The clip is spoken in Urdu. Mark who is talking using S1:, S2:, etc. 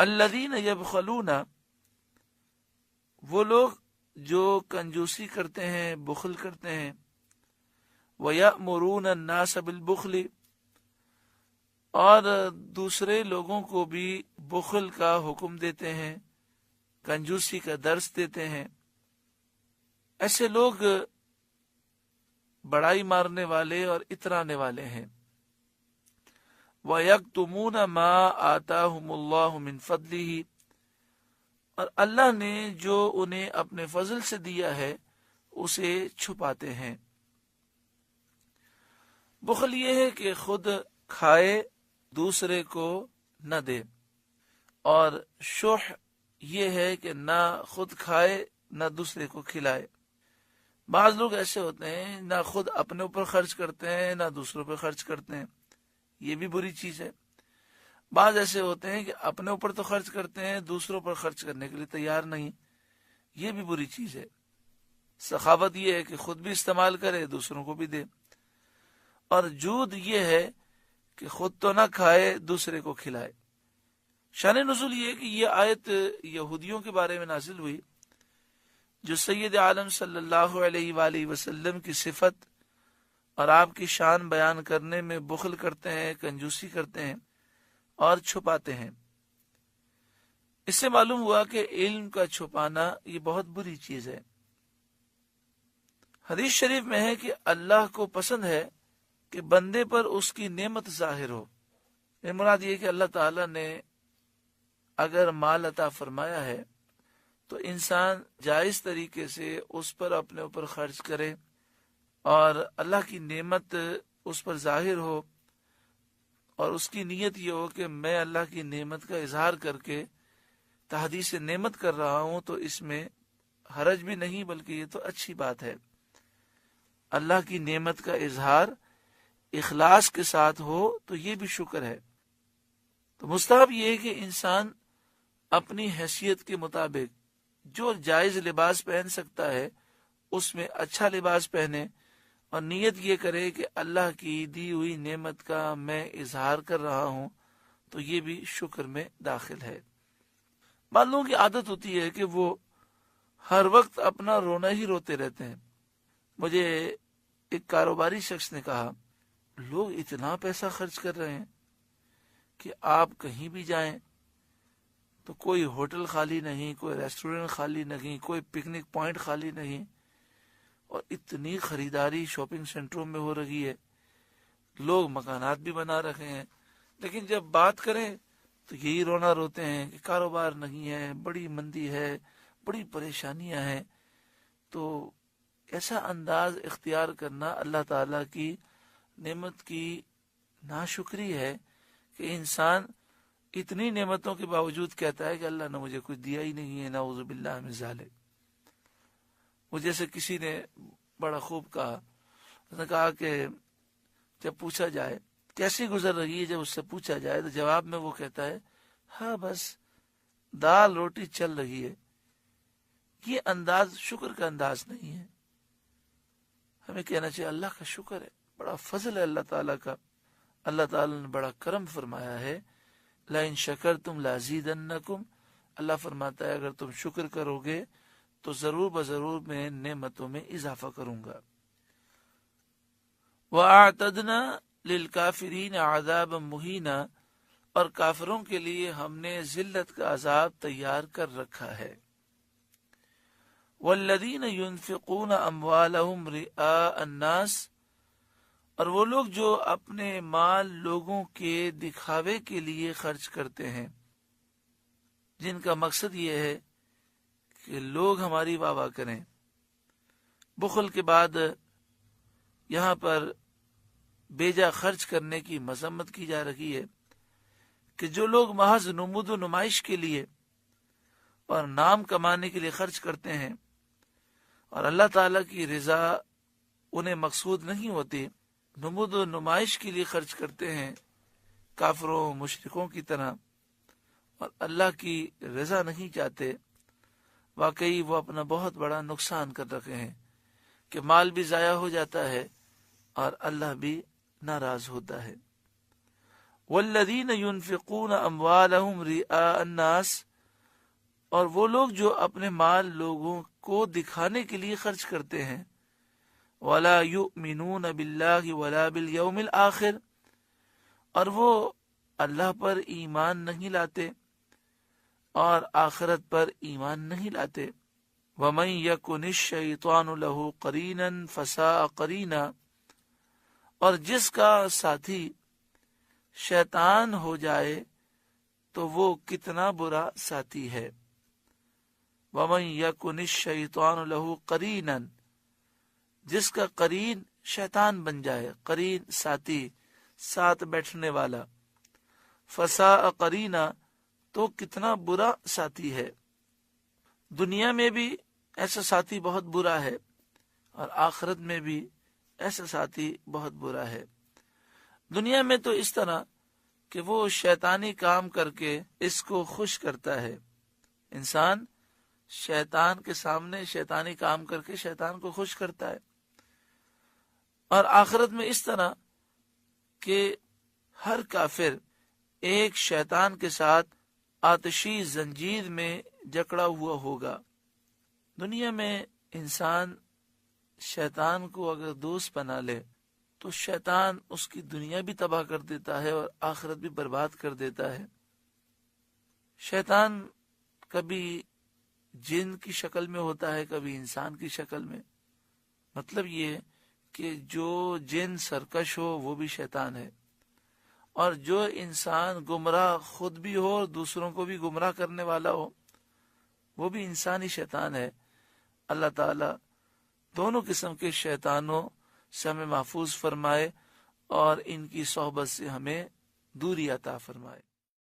S1: الذین یبخلون، وہ لوگ جو کنجوسی کرتے ہیں، بخل کرتے ہیں، وَيَأْمُرُونَ النَّاسَ بِالْبُخْلِ، اور دوسرے لوگوں کو بھی بخل کا حکم دیتے ہیں، کنجوسی کا درس دیتے ہیں. ایسے لوگ بڑائی مارنے والے اور اترانے والے ہیں. وَيَكْتُمُونَ مَا آتَاهُمُ اللَّهُ مِنْ فَضْلِهِ، اور اللہ نے جو انہیں اپنے فضل سے دیا ہے اسے چھپاتے ہیں. بخل یہ ہے کہ خود کھائے دوسرے کو نہ دے، اور شح یہ ہے کہ نہ خود کھائے نہ دوسرے کو کھلائے. بعض لوگ ایسے ہوتے ہیں نہ خود اپنے اوپر خرچ کرتے ہیں نہ دوسروں پہ خرچ کرتے ہیں، یہ بھی بری چیز ہے. بعض ایسے ہوتے ہیں کہ اپنے اوپر تو خرچ کرتے ہیں، دوسروں پر خرچ کرنے کے لیے تیار نہیں، یہ بھی بری چیز ہے. سخاوت یہ ہے کہ خود بھی استعمال کرے، دوسروں کو بھی دے. اور جود یہ ہے کہ خود تو نہ کھائے، دوسرے کو کھلائے. شان نزول یہ ہے کہ یہ آیت یہودیوں کے بارے میں نازل ہوئی جو سید عالم صلی اللہ علیہ وآلہ وسلم کی صفت اور آپ کی شان بیان کرنے میں بخل کرتے ہیں، کنجوسی کرتے ہیں اور چھپاتے ہیں. اس سے معلوم ہوا کہ علم کا چھپانا یہ بہت بری چیز ہے. حدیث شریف میں ہے کہ اللہ کو پسند ہے کہ بندے پر اس کی نعمت ظاہر ہو. مراد یہ کہ اللہ تعالی نے اگر مال عطا فرمایا ہے تو انسان جائز طریقے سے اس پر اپنے اوپر خرچ کرے اور اللہ کی نعمت اس پر ظاہر ہو، اور اس کی نیت یہ ہو کہ میں اللہ کی نعمت کا اظہار کر کے تحدیث نعمت کر رہا ہوں، تو اس میں حرج بھی نہیں بلکہ یہ تو اچھی بات ہے. اللہ کی نعمت کا اظہار اخلاص کے ساتھ ہو تو یہ بھی شکر ہے. تو مستحب یہ ہے کہ انسان اپنی حیثیت کے مطابق جو جائز لباس پہن سکتا ہے اس میں اچھا لباس پہنے، اور نیت یہ کرے کہ اللہ کی دی ہوئی نعمت کا میں اظہار کر رہا ہوں، تو یہ بھی شکر میں داخل ہے. بعض لوگوں کی عادت ہوتی ہے کہ وہ ہر وقت اپنا رونا ہی روتے رہتے ہیں. مجھے ایک کاروباری شخص نے کہا لوگ اتنا پیسہ خرچ کر رہے ہیں کہ آپ کہیں بھی جائیں تو کوئی ہوٹل خالی نہیں، کوئی ریسٹورنٹ خالی نہیں، کوئی پکنک پوائنٹ خالی نہیں، اور اتنی خریداری شاپنگ سینٹروں میں ہو رہی ہے، لوگ مکانات بھی بنا رکھے ہیں، لیکن جب بات کریں تو یہی رونا روتے ہیں کہ کاروبار نہیں ہے، بڑی مندی ہے، بڑی پریشانیاں ہیں. تو ایسا انداز اختیار کرنا اللہ تعالی کی نعمت کی ناشکری ہے کہ انسان اتنی نعمتوں کے باوجود کہتا ہے کہ اللہ نے مجھے کچھ دیا ہی نہیں ہے، نعوذ باللہ من ذالک. مجھے سے کسی نے بڑا خوب کہا، اس نے کہا کہ جب پوچھا جائے کیسی گزر رہی ہے، جب اس سے پوچھا جائے تو جواب میں وہ کہتا ہے ہاں بس دال روٹی چل رہی ہے. یہ انداز شکر کا انداز نہیں ہے. ہمیں کہنا چاہیے اللہ کا شکر ہے، بڑا فضل ہے اللہ تعالیٰ کا. اللہ تعالیٰ نے بڑا کرم فرمایا ہے. لَإِن شَكَرْتُمْ لَأَزِيدَنَّكُمْ، اللہ فرماتا ہے اگر تم شکر کرو گے تو ضرور بضرور میں نعمتوں میں اضافہ کروں گا. وَأَعْتَدْنَا لِلْكَافِرِينَ عَذَابًا مُهِينًا، اور کافروں کے لیے ہم نے ذلت کا عذاب تیار کر رکھا ہے. وَالَّذِينَ يُنْفِقُونَ أَمْوَالَهُمْ رِئَاءَ النَّاسِ، اور وہ لوگ جو اپنے مال لوگوں کے دکھاوے کے لیے خرچ کرتے ہیں، جن کا مقصد یہ ہے کہ لوگ ہماری واہ واہ کریں. بخل کے بعد یہاں پر بیجا خرچ کرنے کی مذمت کی جا رہی ہے کہ جو لوگ محض نمود و نمائش کے لیے اور نام کمانے کے لیے خرچ کرتے ہیں اور اللہ تعالیٰ کی رضا انہیں مقصود نہیں ہوتی، نمود و نمائش کے لیے خرچ کرتے ہیں کافروں مشرکوں کی طرح، اور اللہ کی رضا نہیں چاہتے، واقعی وہ اپنا بہت بڑا نقصان کر رکھے ہیں کہ مال بھی ضائع ہو جاتا ہے اور اللہ بھی ناراض ہوتا ہے. والذین ينفقون اموالهم رئاء الناس، اور وہ لوگ جو اپنے مال لوگوں کو دکھانے کے لیے خرچ کرتے ہیں، ولا یؤمنون باللہ ولا بالیوم الآخر، اور وہ اللہ پر ایمان نہیں لاتے اور آخرت پر ایمان نہیں لاتے۔ ومن یکن الشیطان لہ قرینا فساء قرینا، اور جس کا ساتھی شیطان ہو جائے تو وہ کتنا برا ساتھی ہے۔ ومن یکن الشیطان لہ قرینا، جس کا قرین شیطان بن جائے، قرین ساتھی، ساتھ بیٹھنے والا، فساء قرینا، تو کتنا برا ساتھی ہے۔ دنیا میں بھی ایسا ساتھی بہت برا ہے اور آخرت میں بھی ایسا ساتھی بہت برا ہے۔ دنیا میں تو اس طرح کہ وہ شیطانی کام کر کے اس کو خوش کرتا ہے، انسان شیطان کے سامنے شیطانی کام کر کے شیطان کو خوش کرتا ہے، اور آخرت میں اس طرح کہ ہر کافر ایک شیطان کے ساتھ آتشی زنجیر میں جکڑا ہوا ہوگا۔ دنیا میں انسان شیطان کو اگر دوست بنا لے تو شیطان اس کی دنیا بھی تباہ کر دیتا ہے اور آخرت بھی برباد کر دیتا ہے۔ شیطان کبھی جن کی شکل میں ہوتا ہے، کبھی انسان کی شکل میں۔ مطلب یہ کہ جو جن سرکش ہو وہ بھی شیطان ہے، اور جو انسان گمراہ خود بھی ہو اور دوسروں کو بھی گمراہ کرنے والا ہو وہ بھی انسانی شیطان ہے۔ اللہ تعالی دونوں قسم کے شیطانوں سے ہمیں محفوظ فرمائے اور ان کی صحبت سے ہمیں دوری عطا فرمائے۔